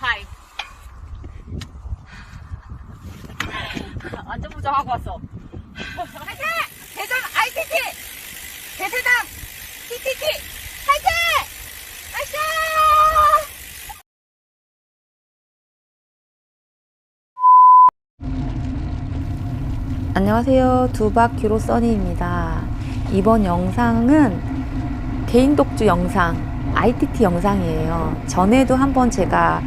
하이. 완전 부정하고 왔어. 화이팅! 대전 ITT! 대세당 TTT! 화이팅! 화이팅! 안녕하세요. 두바큐로 써니입니다. 이번 영상은 개인 독주 영상, ITT 영상이에요. 전에도 한번 제가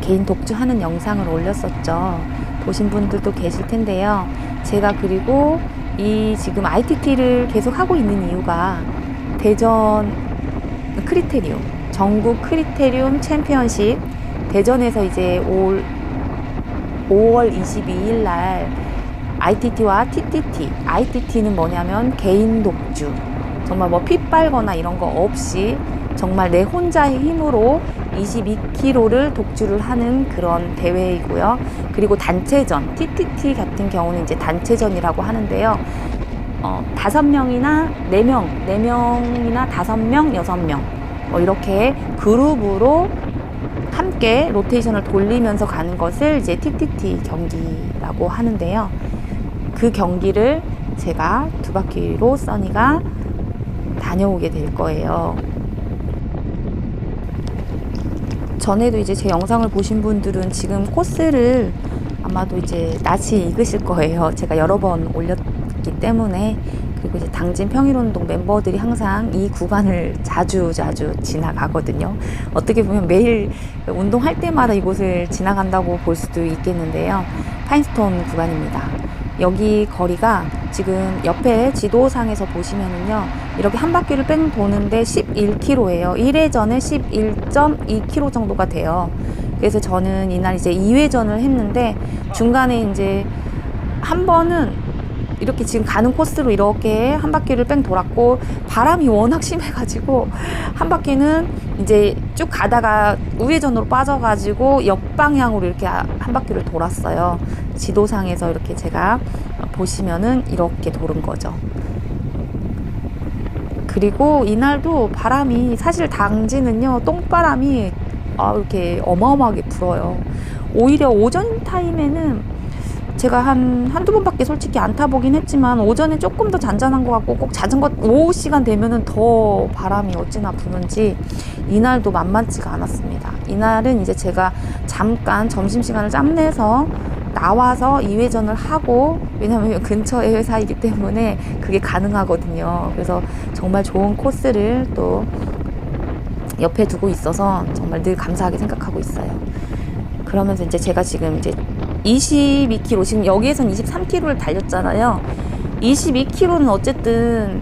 개인 독주하는 영상을 올렸었죠. 보신 분들도 계실 텐데요. 제가 그리고 이 지금 ITT를 계속 하고 있는 이유가 대전 크리테리움, 전국 크리테리움 챔피언십 대전에서 이제 올 5월 22일 날 ITT와 TTT, ITT는 뭐냐면 개인 독주, 정말 뭐 피 빨거나 이런 거 없이 정말 내 혼자의 힘으로 22km를 독주를 하는 그런 대회이고요. 그리고 단체전, TTT 같은 경우는 이제 단체전이라고 하는데요. 5명이나 4명이나 5명, 6명 이렇게 그룹으로 함께 로테이션을 돌리면서 가는 것을 이제 TTT 경기라고 하는데요. 그 경기를 제가 두바퀴로 써니가 다녀오게 될 거예요. 전에도 이제 제 영상을 보신 분들은 지금 코스를 아마도 이제 낯이 익으실 거예요. 제가 여러 번 올렸기 때문에. 그리고 이제 당진 평일운동 멤버들이 항상 이 구간을 자주 지나가거든요. 어떻게 보면 매일 운동할 때마다 이곳을 지나간다고 볼 수도 있겠는데요. 파인스톤 구간입니다. 여기 거리가 지금 옆에 지도상에서 보시면은요, 이렇게 한 바퀴를 뺑 도는데 11km예요. 1회전에 11.2km 정도가 돼요. 그래서 저는 이날 이제 2회전을 했는데 중간에 이제 한 번은 이렇게 지금 가는 코스로 이렇게 한 바퀴를 뺑 돌았고, 바람이 워낙 심해가지고 한 바퀴는 이제 쭉 가다가 우회전으로 빠져가지고 옆방향으로 이렇게 한 바퀴를 돌았어요. 지도상에서 이렇게 제가 보시면은 이렇게 도는 거죠. 그리고 이날도 바람이, 사실 당진은요 똥바람이 이렇게 어마어마하게 불어요. 오히려 오전 타임에는 제가 한두 번밖에 솔직히 안 타보긴 했지만 오전에 조금 더 잔잔한 것 같고, 꼭 자전거 오후 시간 되면은 더 바람이 어찌나 부는지 이날도 만만치가 않았습니다. 이날은 이제 제가 잠깐 점심시간을 짬내서 나와서 2회전을 하고, 왜냐면 근처에 회사이기 때문에 그게 가능하거든요. 그래서 정말 좋은 코스를 또 옆에 두고 있어서 정말 늘 감사하게 생각하고 있어요. 그러면서 이제 제가 지금 이제 22km, 지금 여기에선 23km를 달렸잖아요. 22km는 어쨌든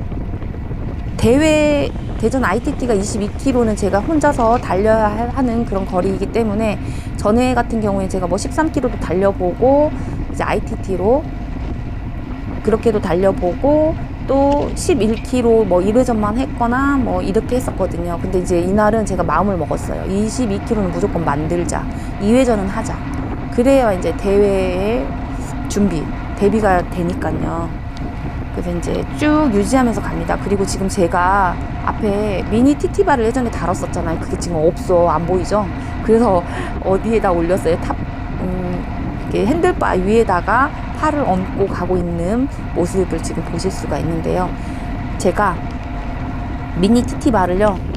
대전 ITT가 22km는 제가 혼자서 달려야 하는 그런 거리이기 때문에, 전에 같은 경우에 제가 뭐 13km도 달려보고 이제 ITT로 그렇게도 달려보고 또 11km 뭐 1회전만 했거나 뭐 이렇게 했었거든요. 근데 이제 이날은 제가 마음을 먹었어요. 22km는 무조건 만들자, 2회전은 하자. 그래야 이제 대회에 대비가 되니까요. 그래서 이제 쭉 유지하면서 갑니다. 그리고 지금 제가 앞에 미니 TT바를 예전에 달았었잖아요. 그게 지금 없어. 안 보이죠? 그래서 어디에다 올렸어요? 이렇게 핸들바 위에다가 팔을 얹고 가고 있는 모습을 지금 보실 수가 있는데요. 제가 미니 TT바를요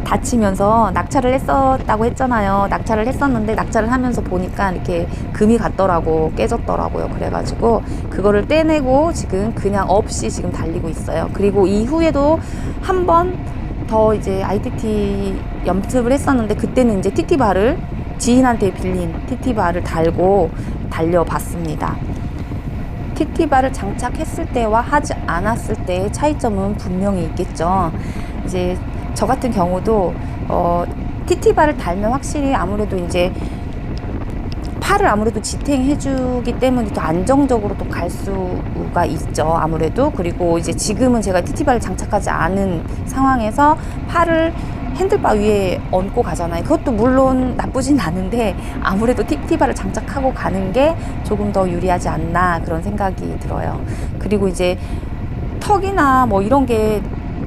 다치면서 낙차를 했었다고 했잖아요. 낙차를 했었는데 낙차를 하면서 보니까 이렇게 금이 갔더라고, 깨졌더라고요. 그래가지고 그거를 떼내고 지금 그냥 없이 지금 달리고 있어요. 그리고 이후에도 한 번 더 이제 ITT 연습을 했었는데, 그때는 이제 TT바를 지인한테 빌린 TT바를 달고 달려봤습니다. TT바를 장착했을 때와 하지 않았을 때의 차이점은 분명히 있겠죠. 이제 저 같은 경우도 TT바를 달면 확실히 아무래도 이제 팔을 아무래도 지탱해주기 때문에 더 안정적으로 또 갈 수가 있죠. 아무래도. 그리고 이제 지금은 제가 TT바를 장착하지 않은 상황에서 팔을 핸들바 위에 얹고 가잖아요. 그것도 물론 나쁘진 않은데 아무래도 TT바를 장착하고 가는 게 조금 더 유리하지 않나, 그런 생각이 들어요. 그리고 이제 턱이나 뭐 이런 게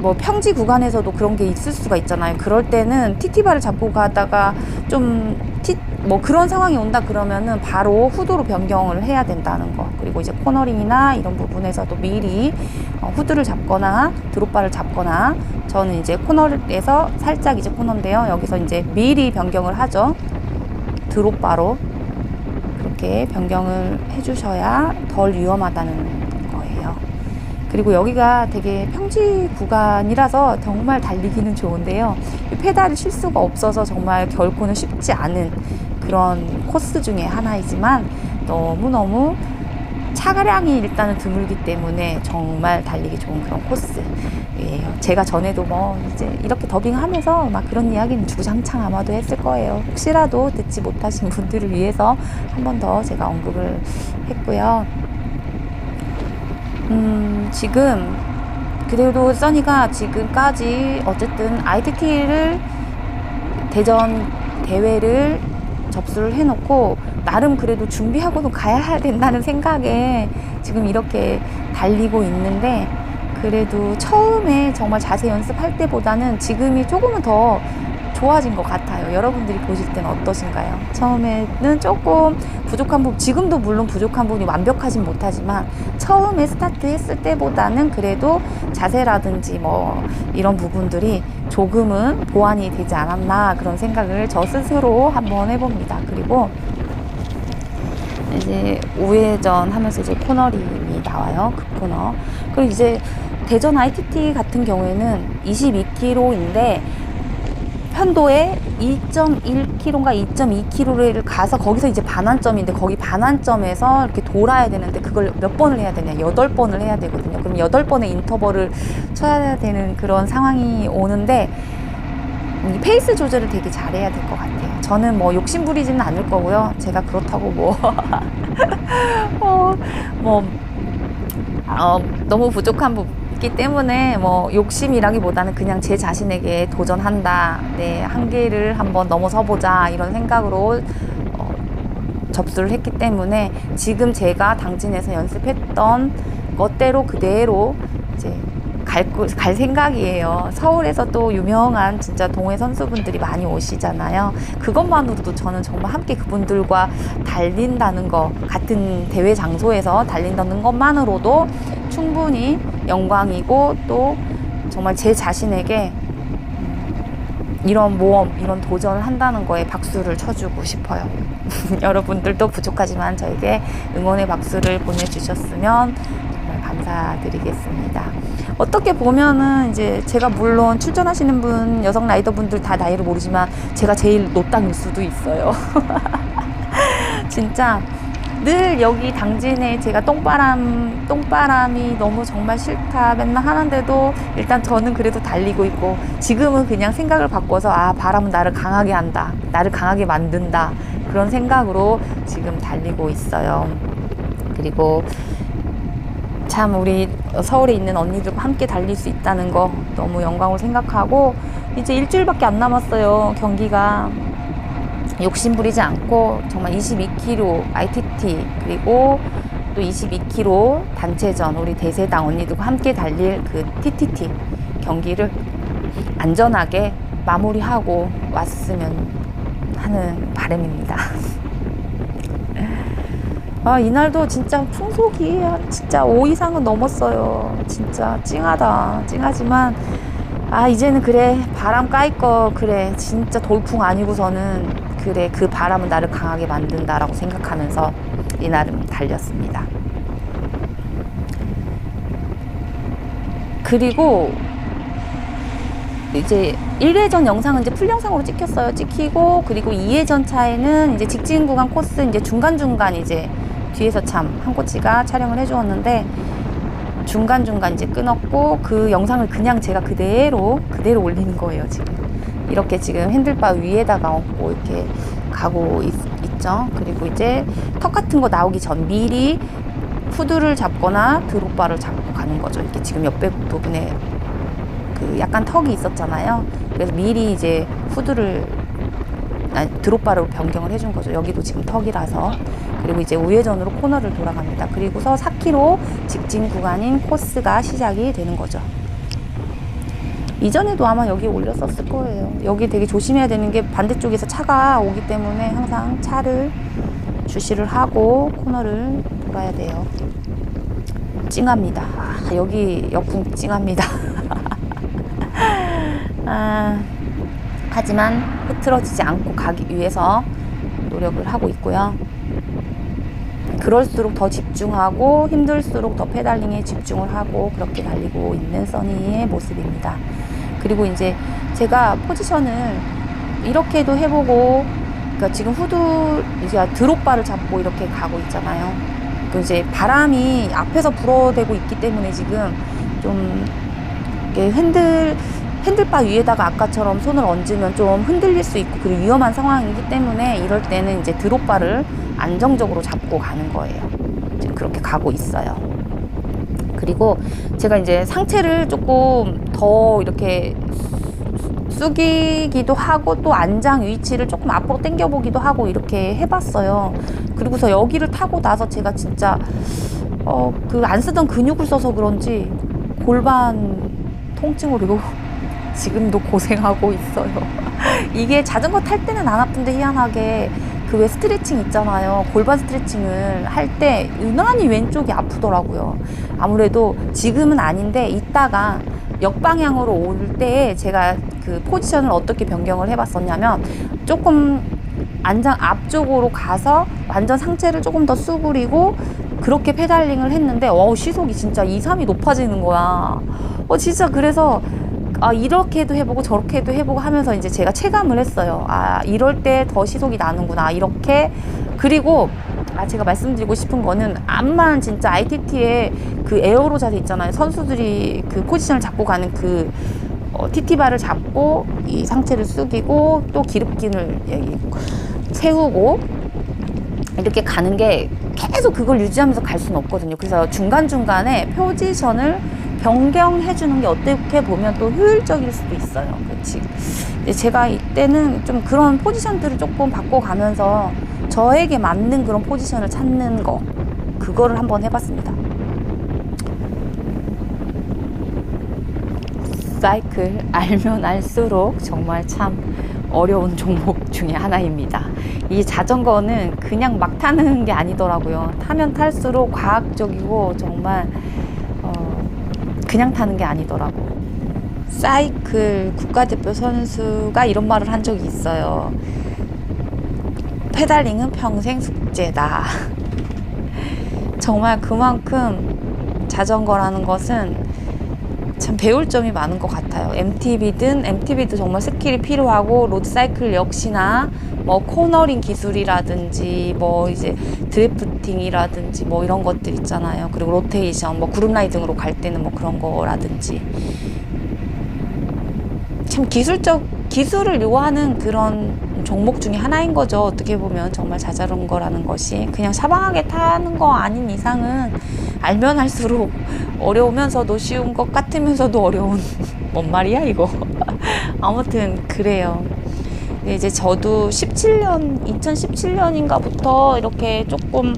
뭐 평지 구간에서도 그런 게 있을 수가 있잖아요. 그럴 때는 TT바를 잡고 가다가 좀 뭐 그런 상황이 온다 그러면은 바로 후드로 변경을 해야 된다는 거. 그리고 이제 코너링이나 이런 부분에서도 미리 후드를 잡거나 드롭바를 잡거나, 저는 이제 코너에서 살짝 이제 코너인데요. 여기서 이제 미리 변경을 하죠. 드롭바로 그렇게 변경을 해주셔야 덜 위험하다는 거예요. 그리고 여기가 되게 평지 구간이라서 정말 달리기는 좋은데요. 페달을 쉴 수가 없어서 정말 결코는 쉽지 않은 그런 코스 중에 하나이지만 너무너무 차량이 일단은 드물기 때문에 정말 달리기 좋은 그런 코스예요. 제가 전에도 뭐 이제 이렇게 더빙하면서 막 그런 이야기는 주구장창 아마도 했을 거예요. 혹시라도 듣지 못하신 분들을 위해서 한 번 더 제가 언급을 했고요. 지금 그래도 써니가 지금까지 어쨌든 ITT를 대전 대회를 접수를 해놓고 나름 그래도 준비하고도 가야 된다는 생각에 지금 이렇게 달리고 있는데, 그래도 처음에 정말 자세 연습할 때보다는 지금이 조금은 더 좋아진 것 같아요. 여러분들이 보실 때는 어떠신가요? 처음에는 조금 부족한 부분, 지금도 물론 부족한 부분이 완벽하진 못하지만 처음에 스타트 했을 때보다는 그래도 자세라든지 뭐 이런 부분들이 조금은 보완이 되지 않았나, 그런 생각을 저 스스로 한번 해봅니다. 그리고 이제 우회전 하면서 이제 코너링이 나와요. 급코너. 그리고 이제 대전 ITT 같은 경우에는 22km인데 편도에 2.1km인가 2.2km를 가서 거기서 이제 반환점인데, 거기 반환점에서 이렇게 돌아야 되는데 그걸 몇 번을 해야 되냐, 8번을 해야 되거든요. 그럼 8번의 인터벌을 쳐야 되는 그런 상황이 오는데 이 페이스 조절을 되게 잘해야 될 것 같아요. 저는 뭐 욕심 부리지는 않을 거고요. 제가 그렇다고 너무 부족한 부분이기 때문에 뭐 욕심이라기보다는 그냥 제 자신에게 도전한다, 내 한계를 한번 넘어서보자, 이런 생각으로 접수를 했기 때문에 지금 제가 당진에서 연습했던 것대로 그대로 이제 갈 생각이에요. 서울에서 또 유명한 진짜 동호회 선수분들이 많이 오시잖아요. 그것만으로도 저는 정말 함께 그분들과 달린다는 거, 같은 대회 장소에서 달린다는 것만으로도 충분히 영광이고, 또 정말 제 자신에게 이런 모험, 이런 도전을 한다는 거에 박수를 쳐주고 싶어요. 여러분들도 부족하지만 저에게 응원의 박수를 보내주셨으면 정말 감사드리겠습니다. 어떻게 보면은 이제 제가 물론 출전하시는 분, 여성 라이더분들 다 나이를 모르지만 제가 제일 노땅일 수도 있어요. 진짜 늘 여기 당진에 제가 똥바람이 너무 정말 싫다 맨날 하는데도 일단 저는 그래도 달리고 있고, 지금은 그냥 생각을 바꿔서 바람은 나를 강하게 한다, 나를 강하게 만든다, 그런 생각으로 지금 달리고 있어요. 그리고 참 우리 서울에 있는 언니들과 함께 달릴 수 있다는 거 너무 영광으로 생각하고, 이제 일주일밖에 안 남았어요. 경기가. 욕심 부리지 않고 정말 22km ITT 그리고 또 22km 단체전 우리 대세당 언니들과 함께 달릴 그 TTT 경기를 안전하게 마무리하고 왔으면 하는 바람입니다. 이날도 진짜 풍속이 진짜 5 이상은 넘었어요. 진짜 찡하지만 이제는 그래, 바람 까일 거, 그래 진짜 돌풍 아니고서는 그래, 그 바람은 나를 강하게 만든다라고 생각하면서 이날은 달렸습니다. 그리고 이제 1회전 영상은 이제 풀 영상으로 찍히고, 그리고 2회전 차에는 이제 직진 구간 코스 이제 중간중간 이제 뒤에서 참 한 코치가 촬영을 해주었는데, 중간중간 이제 끊었고, 그 영상을 그냥 제가 그대로 올리는 거예요. 이렇게 지금 핸들바 위에다가 얹고 이렇게 가고 있죠. 그리고 이제 턱 같은 거 나오기 전 미리 후드를 잡거나 드롭바를 잡고 가는 거죠. 이렇게 지금 옆에 부분에 그 약간 턱이 있었잖아요. 그래서 미리 이제 드롭바로 변경을 해준 거죠. 여기도 지금 턱이라서. 그리고 이제 우회전으로 코너를 돌아갑니다. 그리고서 4km 직진 구간인 코스가 시작이 되는 거죠. 이전에도 아마 여기 올렸었을 거예요. 여기 되게 조심해야 되는 게 반대쪽에서 차가 오기 때문에 항상 차를 주시를 하고 코너를 돌아야 돼요. 찡합니다. 여기 역풍 찡합니다. 하지만 흐트러지지 않고 가기 위해서 노력을 하고 있고요. 그럴수록 더 집중하고 힘들수록 더 페달링에 집중을 하고 그렇게 달리고 있는 써니의 모습입니다. 그리고 이제 제가 포지션을 이렇게도 해보고, 그러니까 지금 이제 드롭바를 잡고 이렇게 가고 있잖아요. 그 이제 바람이 앞에서 불어대고 있기 때문에 지금 좀 이렇게 핸들바 위에다가 아까처럼 손을 얹으면 좀 흔들릴 수 있고 그리고 위험한 상황이기 때문에 이럴 때는 이제 드롭바를 안정적으로 잡고 가는 거예요. 지금 그렇게 가고 있어요. 그리고 제가 이제 상체를 조금 더 이렇게 숙이기도 하고 또 안장 위치를 조금 앞으로 당겨 보기도 하고 이렇게 해봤어요. 그리고서 여기를 타고 나서 제가 진짜 그 안 쓰던 근육을 써서 그런지 골반 통증으로 지금도 고생하고 있어요. 이게 자전거 탈 때는 안 아픈데 희한하게 그 왜 스트레칭 있잖아요. 골반 스트레칭을 할 때 유난히 왼쪽이 아프더라고요. 아무래도 지금은 아닌데 이따가 역방향으로 올 때 제가 그 포지션을 어떻게 변경을 해봤었냐면 조금 안장 앞쪽으로 가서 완전 상체를 조금 더 수그리고 그렇게 페달링을 했는데 시속이 진짜 2, 3이 높아지는 거야. 진짜 그래서 이렇게도 해보고 저렇게도 해보고 하면서 이제 제가 체감을 했어요. 이럴 때 더 시속이 나는구나 이렇게. 그리고 제가 말씀드리고 싶은 거는 암만 진짜 ITT의 그 에어로 자세 있잖아요. 선수들이 그 포지션을 잡고 가는 그 TT바를 잡고 이 상체를 숙이고 또 기립근을 세우고 이렇게 가는 게 계속 그걸 유지하면서 갈 수는 없거든요. 그래서 중간중간에 포지션을 변경해 주는 게 어떻게 보면 또 효율적일 수도 있어요. 그렇지. 제가 이때는 좀 그런 포지션들을 조금 바꿔가면서 저에게 맞는 그런 포지션을 찾는 거, 그거를 한번 해봤습니다. 사이클 알면 알수록 정말 참 어려운 종목 중에 하나입니다. 이 자전거는 그냥 막 타는 게 아니더라고요. 타면 탈수록 과학적이고 정말 그냥 타는 게 아니더라고. 사이클 국가대표 선수가 이런 말을 한 적이 있어요. 페달링은 평생 숙제다. 정말 그만큼 자전거라는 것은 참 배울 점이 많은 것 같아요. MTB도 정말 스킬이 필요하고 로드사이클 역시나 뭐 코너링 기술이라든지 뭐 이제 드래프팅이라든지 뭐 이런 것들 있잖아요. 그리고 로테이션, 뭐 그룹 라이딩으로 갈 때는 뭐 그런 거라든지 참 기술을 요하는 그런 종목 중에 하나인 거죠. 어떻게 보면 정말 자전거라는 것이 그냥 샤방하게 타는 거 아닌 이상은 알면 할수록 어려우면서도 쉬운 것 같으면서도 어려운 뭔 말이야 이거. 아무튼 그래요. 근데 이제 저도 2017년인가부터 이렇게 조금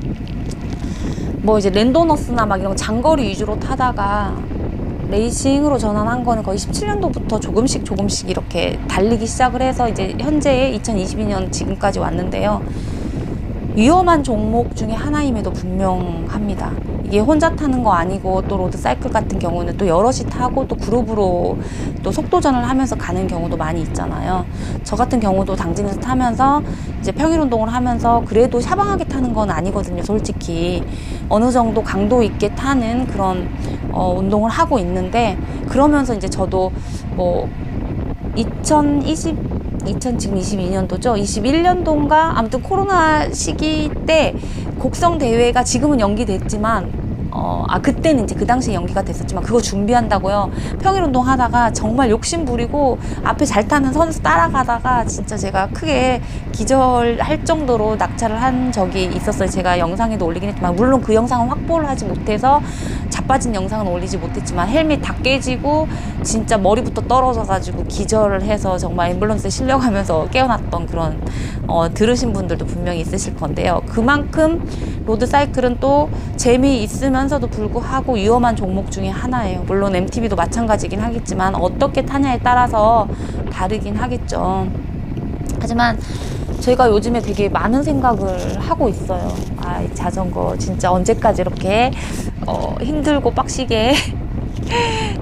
뭐 이제 랜도너스나 막 이런 장거리 위주로 타다가 레이싱으로 전환한 거는 거의 17년도부터 조금씩 이렇게 달리기 시작을 해서 이제 현재 2022년 지금까지 왔는데요. 위험한 종목 중에 하나임에도 분명합니다. 이게 혼자 타는 거 아니고 또 로드사이클 같은 경우는 또 여럿이 타고 또 그룹으로 또 속도전을 하면서 가는 경우도 많이 있잖아요. 저 같은 경우도 당진에서 타면서 이제 평일 운동을 하면서 그래도 샤방하게 타는 건 아니거든요. 솔직히 어느 정도 강도 있게 타는 그런 운동을 하고 있는데, 그러면서 이제 저도 뭐 2022년도죠. 21년도인가 아무튼 코로나 시기 때 곡성 대회가 지금은 연기됐지만 그때는 이제 그 당시에 연기가 됐었지만 그거 준비한다고요. 평일 운동 하다가 정말 욕심 부리고 앞에 잘 타는 선수 따라가다가 진짜 제가 크게 기절할 정도로 낙차를 한 적이 있었어요. 제가 영상에도 올리긴 했지만 물론 그 영상은 확보를 하지 못해서 자빠진 영상은 올리지 못했지만 헬멧 다 깨지고 진짜 머리부터 떨어져 가지고 기절을 해서 정말 앰뷸런스에 실려가면서 깨어났던 그런 들으신 분들도 분명히 있으실 건데요. 그만큼 로드사이클은 또 재미있으면서도 불구하고 위험한 종목 중에 하나예요. 물론 MTB도 마찬가지긴 하겠지만 어떻게 타냐에 따라서 다르긴 하겠죠. 하지만 제가 요즘에 되게 많은 생각을 하고 있어요. 아, 이 자전거 진짜 언제까지 이렇게 힘들고 빡시게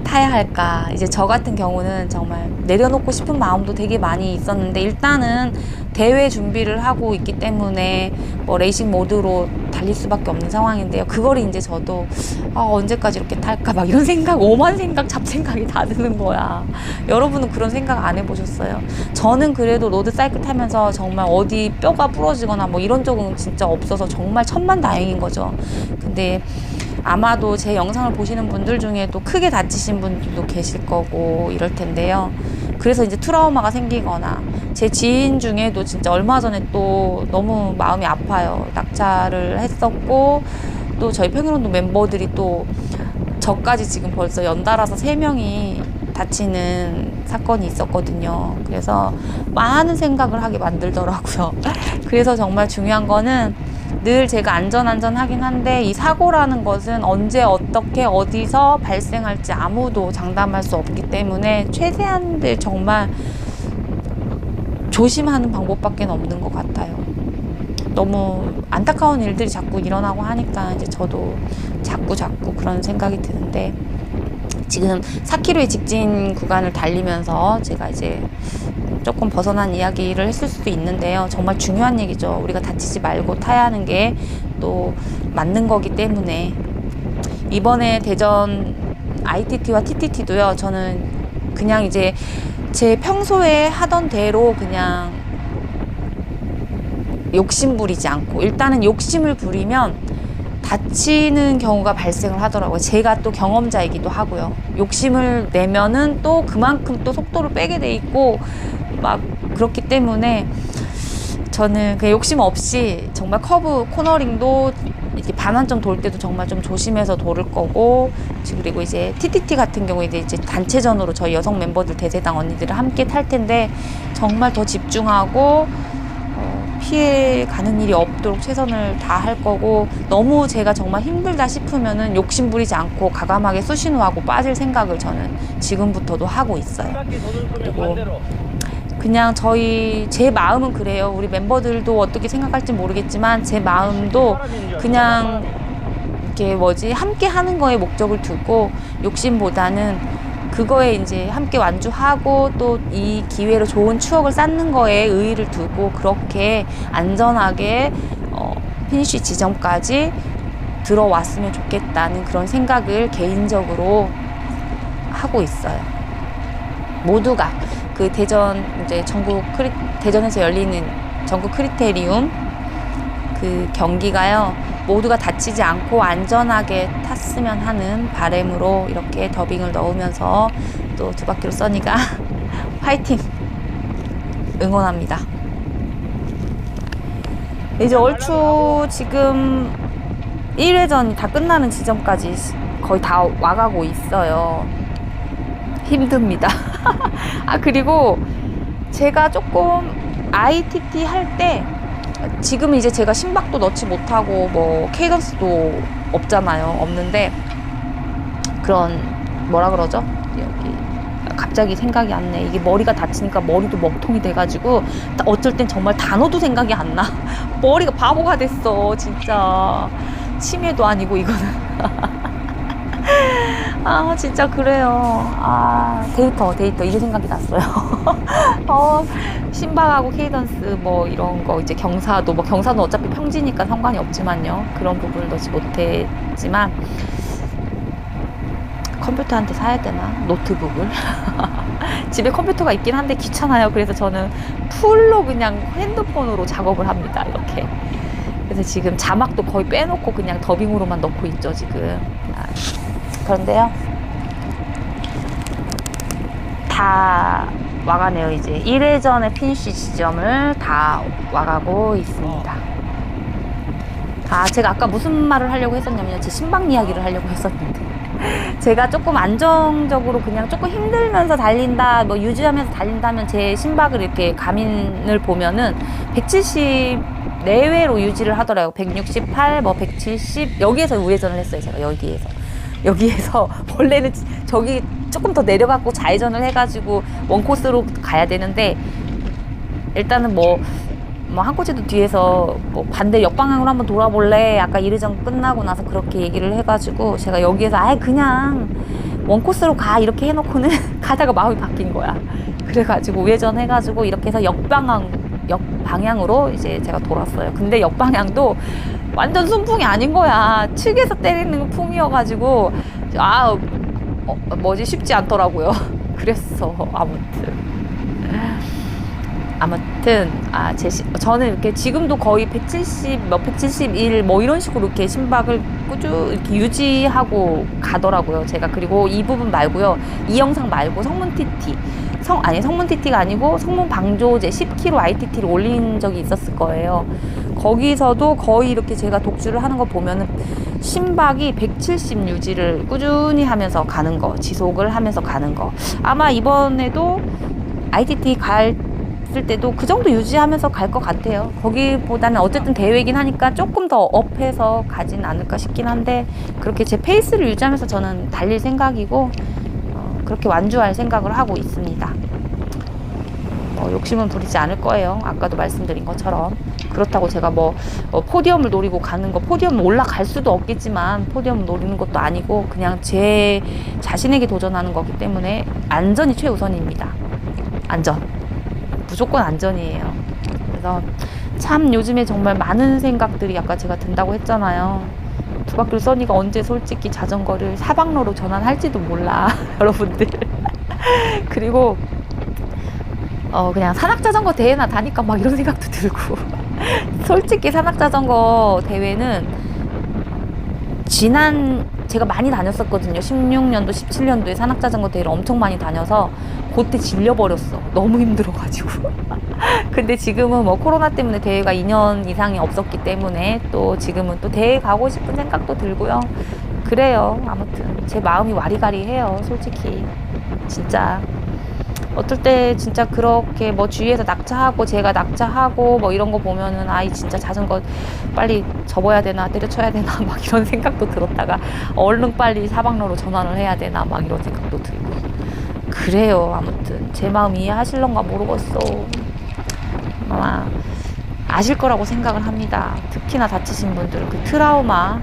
타야 할까. 이제 저 같은 경우는 정말 내려놓고 싶은 마음도 되게 많이 있었는데, 일단은 대회 준비를 하고 있기 때문에 뭐 레이싱 모드로 달릴 수밖에 없는 상황인데요. 그걸 이제 저도 언제까지 이렇게 탈까 막 이런 생각, 오만 생각, 잡생각이 다 드는 거야. 여러분은 그런 생각 안 해보셨어요? 저는 그래도 로드 사이클 타면서 정말 어디 뼈가 부러지거나 뭐 이런 적은 진짜 없어서 정말 천만다행인 거죠. 근데 아마도 제 영상을 보시는 분들 중에도 크게 다치신 분들도 계실 거고 이럴 텐데요. 그래서 이제 트라우마가 생기거나, 제 지인 중에도 진짜 얼마 전에 또 너무 마음이 아파요. 낙차를 했었고, 또 저희 평일운동 멤버들이 또 저까지 지금 벌써 연달아서 3명이 다치는 사건이 있었거든요. 그래서 많은 생각을 하게 만들더라고요. 그래서 정말 중요한 거는 늘 제가 안전하긴 한데, 이 사고라는 것은 언제 어떻게 어디서 발생할지 아무도 장담할 수 없기 때문에 최대한들 정말 조심하는 방법밖에 없는 것 같아요. 너무 안타까운 일들이 자꾸 일어나고 하니까 이제 저도 자꾸 그런 생각이 드는데, 지금 4km의 직진 구간을 달리면서 제가 이제 조금 벗어난 이야기를 했을 수도 있는데요. 정말 중요한 얘기죠. 우리가 다치지 말고 타야 하는 게 또 맞는 거기 때문에, 이번에 대전 ITT와 TTT도요, 저는 그냥 이제 제 평소에 하던 대로 그냥 욕심 부리지 않고, 일단은 욕심을 부리면 다치는 경우가 발생을 하더라고요. 제가 또 경험자이기도 하고요. 욕심을 내면은 또 그만큼 또 속도를 빼게 돼 있고 막 그렇기 때문에, 저는 그냥 욕심 없이 정말 커브 코너링도 이렇게 반환점 돌 때도 정말 좀 조심해서 돌을 거고, 그리고 이제 TTT 같은 경우에 이제 단체전으로 저희 여성 멤버들 대세당 언니들을 함께 탈 텐데 정말 더 집중하고 피해 가는 일이 없도록 최선을 다할 거고, 너무 제가 정말 힘들다 싶으면은 욕심 부리지 않고 과감하게 수신호하고 빠질 생각을 저는 지금부터도 하고 있어요. 그리고 그냥 제 마음은 그래요. 우리 멤버들도 어떻게 생각할지 모르겠지만 제 마음도 그냥 이렇게 함께 하는 거에 목적을 두고, 욕심보다는 그거에 이제 함께 완주하고 또 이 기회로 좋은 추억을 쌓는 거에 의의를 두고, 그렇게 안전하게 피니쉬 지점까지 들어왔으면 좋겠다는 그런 생각을 개인적으로 하고 있어요. 모두가 그 대전 이제 대전에서 열리는 전국 크리테리움 그 경기가요, 모두가 다치지 않고 안전하게 탔으면 하는 바람으로 이렇게 더빙을 넣으면서 또 두 바퀴로 써니가 파이팅 응원합니다. 이제 얼추 지금 1회전이 다 끝나는 지점까지 거의 다 와가고 있어요. 힘듭니다. 그리고 제가 조금 ITT 할 때, 지금 이제 제가 심박도 넣지 못하고 뭐 케이던스도 없는데, 그런 뭐라 그러죠? 여기 갑자기 생각이 안 나. 이게 머리가 다치니까 머리도 먹통이 돼가지고 어쩔 땐 정말 단어도 생각이 안 나. 머리가 바보가 됐어 진짜. 치매도 아니고 이거는. 진짜 그래요. 데이터 이제 생각이 났어요. 심박하고 케이던스 뭐 이런 거, 이제 경사도 어차피 평지니까 상관이 없지만요. 그런 부분을 넣지 못했지만, 컴퓨터 한 대 사야 되나? 노트북을. 집에 컴퓨터가 있긴 한데 귀찮아요. 그래서 저는 풀로 그냥 핸드폰으로 작업을 합니다. 이렇게. 그래서 지금 자막도 거의 빼놓고 그냥 더빙으로만 넣고 있죠, 지금. 그런데요, 다 와가네요. 이제 1회전의 피니쉬 지점을 다 와가고 있습니다. 제가 아까 무슨 말을 하려고 했었냐면요, 제 심박 이야기를 하려고 했었는데, 제가 조금 안정적으로 그냥 조금 힘들면서 달린다, 뭐 유지하면서 달린다면 제 심박을 이렇게 가민을 보면은 170 내외로 유지를 하더라고요. 168, 뭐 170, 여기에서 우회전을 했어요. 제가 여기에서 원래는 저기 조금 더 내려갖고 좌회전을 해가지고 원코스로 가야 되는데, 일단은 뭐 한코치도 뒤에서 뭐 반대 역방향으로 한번 돌아볼래? 아까 1회전 끝나고 나서 그렇게 얘기를 해가지고 제가 여기에서 아예 그냥 원코스로 가 이렇게 해놓고는 가다가 마음이 바뀐 거야. 그래가지고 우회전 해가지고 이렇게 해서 역방향으로 이제 제가 돌았어요. 근데 역방향도 완전 순풍이 아닌 거야. 측에서 때리는 풍이어가지고 쉽지 않더라고요. 그랬어. 아무튼 저는 이렇게 지금도 거의 170, 171 뭐 이런 식으로 이렇게 심박을 꾸준히 이렇게 유지하고 가더라고요. 제가. 그리고 이 부분 말고요. 이 영상 말고 성문 TT가 아니고 성문 방조제 10kg ITT를 올린 적이 있었을 거예요. 거기서도 거의 이렇게 제가 독주를 하는 거 보면은 심박이 170 유지를 꾸준히 하면서 가는 거, 지속을 하면서 가는 거. 아마 이번에도 ITT 갔을 때도 그 정도 유지하면서 갈 것 같아요. 거기보다는 어쨌든 대회이긴 하니까 조금 더 업해서 가진 않을까 싶긴 한데, 그렇게 제 페이스를 유지하면서 저는 달릴 생각이고, 그렇게 완주할 생각을 하고 있습니다. 욕심은 부리지 않을 거예요. 아까도 말씀드린 것처럼. 그렇다고 제가 포디엄을 노리고 가는 거, 포디엄 올라갈 수도 없겠지만 포디엄을 노리는 것도 아니고 그냥 제 자신에게 도전하는 거기 때문에 안전이 최우선입니다. 무조건 안전이에요. 그래서 참 요즘에 정말 많은 생각들이 아까 제가 든다고 했잖아요. 두바퀴로 써니가 언제 솔직히 자전거를 사방로로 전환할지도 몰라. 여러분들. 그리고 그냥 산악자전거 대회나 다니까 막 이런 생각도 들고. 솔직히 산악자전거 대회는 제가 많이 다녔었거든요. 16년도, 17년도에 산악자전거 대회를 엄청 많이 다녀서 그때 질려버렸어. 너무 힘들어가지고. 근데 지금은 코로나 때문에 대회가 2년 이상이 없었기 때문에 또 지금은 또 대회 가고 싶은 생각도 들고요. 그래요. 아무튼 제 마음이 와리가리해요. 솔직히. 진짜. 어떨 때 진짜 그렇게 주위에서 낙차하고 제가 낙차하고 이런 거 보면은 진짜 자전거 빨리 접어야 되나 때려쳐야 되나 막 이런 생각도 들었다가 얼른 빨리 사방로로 전환을 해야 되나 막 이런 생각도 들고 그래요. 아무튼 제 마음 이해하실런가 모르겠어. 아마 아실 거라고 생각을 합니다. 특히나 다치신 분들 그 트라우마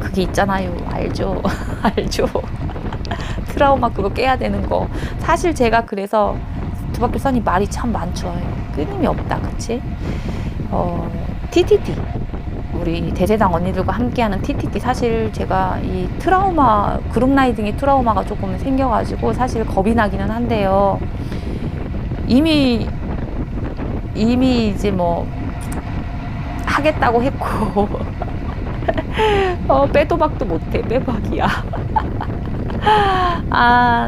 그게 있잖아요. 알죠? 알죠? 트라우마 그거 깨야 되는 거. 사실 제가 그래서 두바퀴 써니 말이 참 많죠. 끊임이 없다. 그치? TTT 우리 대세당 언니들과 함께하는 TTT 사실 제가 이 트라우마 그룹 라이딩의 트라우마가 조금 생겨가지고 사실 겁이 나기는 한데요. 이미 이제 하겠다고 했고 빼도 박도 못해. 빼박이야.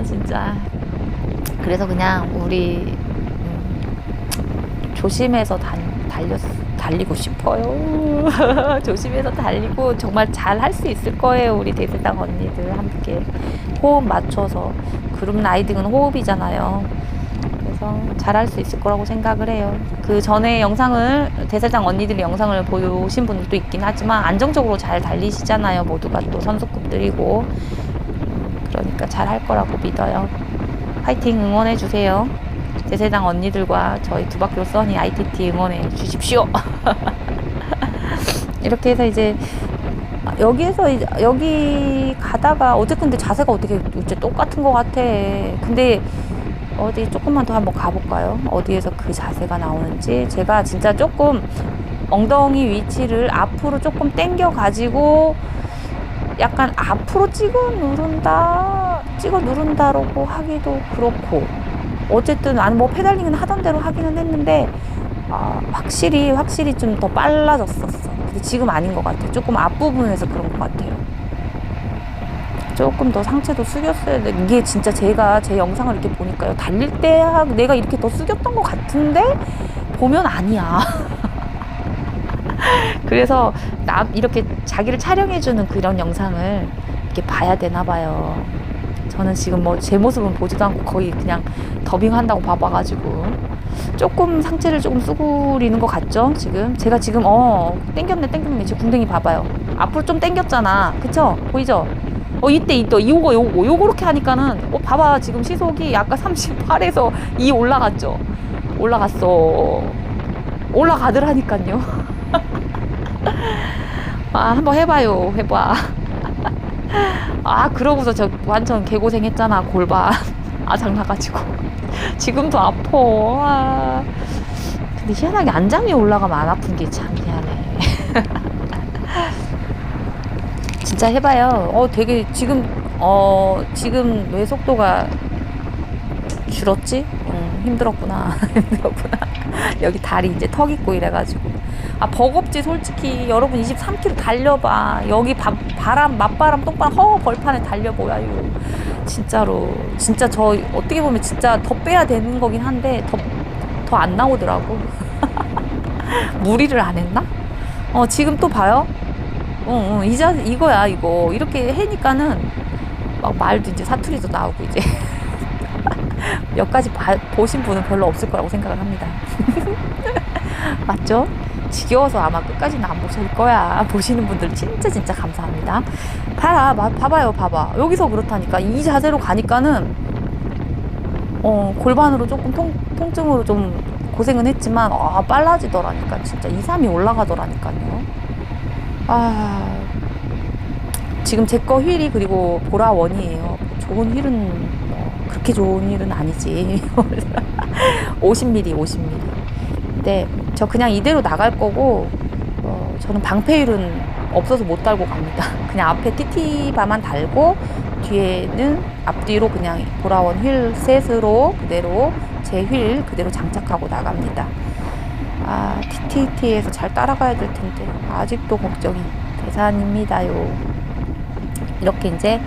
진짜. 그래서 그냥 우리 조심해서 달리고 싶어요. 조심해서 달리고 정말 잘 할 수 있을 거예요. 우리 대세당 언니들 함께 호흡 맞춰서. 그룹 라이딩은 호흡이잖아요. 그래서 잘 할 수 있을 거라고 생각을 해요. 그 전에 영상을 대세당 언니들의 영상을 보신 분들도 있긴 하지만 안정적으로 잘 달리시잖아요. 모두가 또 선수급들이고. 그러니까 잘 할 거라고 믿어요. 파이팅 응원해 주세요. 대세당 언니들과 저희 두바퀴로 써니 ITT 응원해 주십시오. 이렇게 해서 이제 여기 가다가 어쨌든 근데 자세가 어떻게 이제 똑같은 것 같아. 근데 어디 조금만 더 한번 가볼까요? 어디에서 그 자세가 나오는지. 제가 진짜 조금 엉덩이 위치를 앞으로 조금 당겨 가지고 약간 앞으로 찍어 누른다라고 하기도 그렇고, 어쨌든 페달링은 하던 대로 하기는 했는데 확실히 좀 더 빨라졌었어. 근데 지금 아닌 것 같아. 조금 앞부분에서 그런 것 같아요. 조금 더 상체도 숙였어야 돼. 이게 진짜 제가 제 영상을 이렇게 보니까요, 달릴 때 내가 이렇게 더 숙였던 것 같은데 보면 아니야. 그래서 이렇게 자기를 촬영해주는 그런 영상을 이렇게 봐야 되나 봐요. 저는 지금 뭐 제 모습은 보지도 않고 거의 그냥 더빙한다고 봐봐가지고 조금 상체를 조금 수그리는 것 같죠? 지금 제가 지금 땡겼네. 지금 궁뎅이 봐봐요. 앞으로 좀 땡겼잖아. 그쵸? 보이죠? 이때 요렇게 하니까는 봐봐. 지금 시속이 아까 38에서 2 올라갔죠? 올라가더라니까요. 한번 해봐. 그러고서 저 완전 개고생했잖아. 골반 아작나가지고 지금도 아파. 근데 희한하게 안장이 올라가면 안 아픈 게 참 희한해. 진짜 해봐요. 되게 지금 왜 속도가 줄었지? 힘들었구나. 여기 다리 이제 턱 있고 이래가지고. 버겁지, 솔직히. 여러분 23km 달려봐. 여기 맞바람, 똥바람, 벌판에 달려보아요. 진짜로. 진짜 저 어떻게 보면 진짜 더 빼야 되는 거긴 한데, 더 안 나오더라고. 무리를 안 했나? 지금 또 봐요. 이거야, 이거. 이렇게 해니까는 막 말도 이제 사투리도 나오고 이제. 여기까지 보신 분은 별로 없을 거라고 생각을 합니다. 맞죠? 지겨워서 아마 끝까지는 안 보실 거야. 보시는 분들 진짜 감사합니다. 봐봐요. 여기서 그렇다니까. 이 자세로 가니까는 골반으로 조금 통증으로 좀 고생은 했지만 빨라지더라니까. 진짜 2, 3이 올라가더라니까요. 지금 제 거 휠이 그리고 보라원이에요. 좋은 휠은 그렇게 좋은 휠은 아니지. 50mm. 근데 저 그냥 이대로 나갈 거고, 저는 방패휠은 없어서 못 달고 갑니다. 그냥 앞에 TT바만 달고 뒤에는 앞뒤로 그냥 보라원 휠 셋으로 그대로 제 휠 그대로 장착하고 나갑니다. TT에서 잘 따라가야 될 텐데 아직도 걱정이 대산입니다요. 이렇게 이제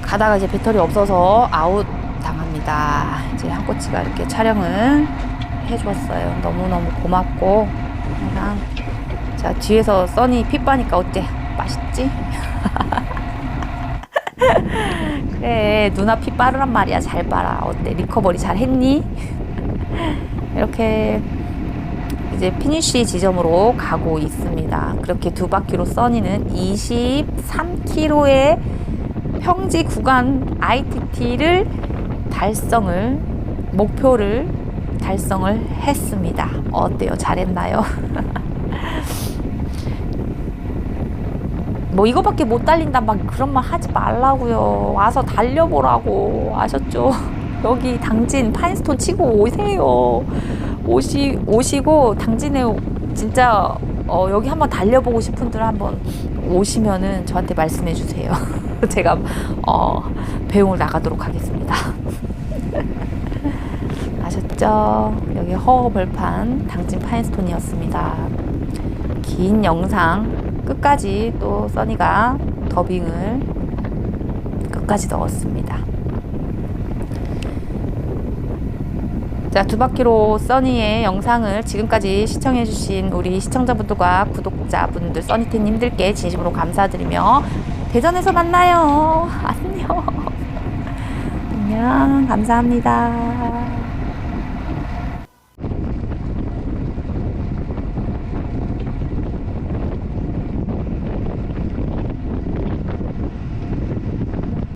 가다가 이제 배터리 없어서 아웃 당합니다. 이제 한꼬치가 이렇게 촬영을 해주었어요. 너무너무 고맙고. 항상. 자, 뒤에서 써니 피 빠니까 어때? 맛있지? 그래, 누나 피 빠르란 말이야. 잘 빨아. 어때? 리커버리 잘 했니? 이렇게 이제 피니쉬 지점으로 가고 있습니다. 그렇게 두 바퀴로 써니는 23km의 평지 구간 ITT를 목표를 달성을 했습니다. 어때요? 잘했나요? 뭐 이거밖에 못 달린다 막 그런 말 하지 말라고요. 와서 달려보라고. 아셨죠? 여기 당진 파인스톤 치고 오세요. 오시고 당진에 진짜 여기 한번 달려보고 싶은 분들 한번 오시면은 저한테 말씀해 주세요. 제가 배웅을 나가도록 하겠습니다. 아셨죠? 여기 허허벌판 당진 파인스톤이었습니다. 긴 영상 끝까지 또 써니가 더빙을 끝까지 넣었습니다. 자, 두 바퀴로 써니의 영상을 지금까지 시청해주신 우리 시청자분들과 구독자분들, 써니텐님들께 진심으로 감사드리며 대전에서 만나요. 안녕. 감사합니다.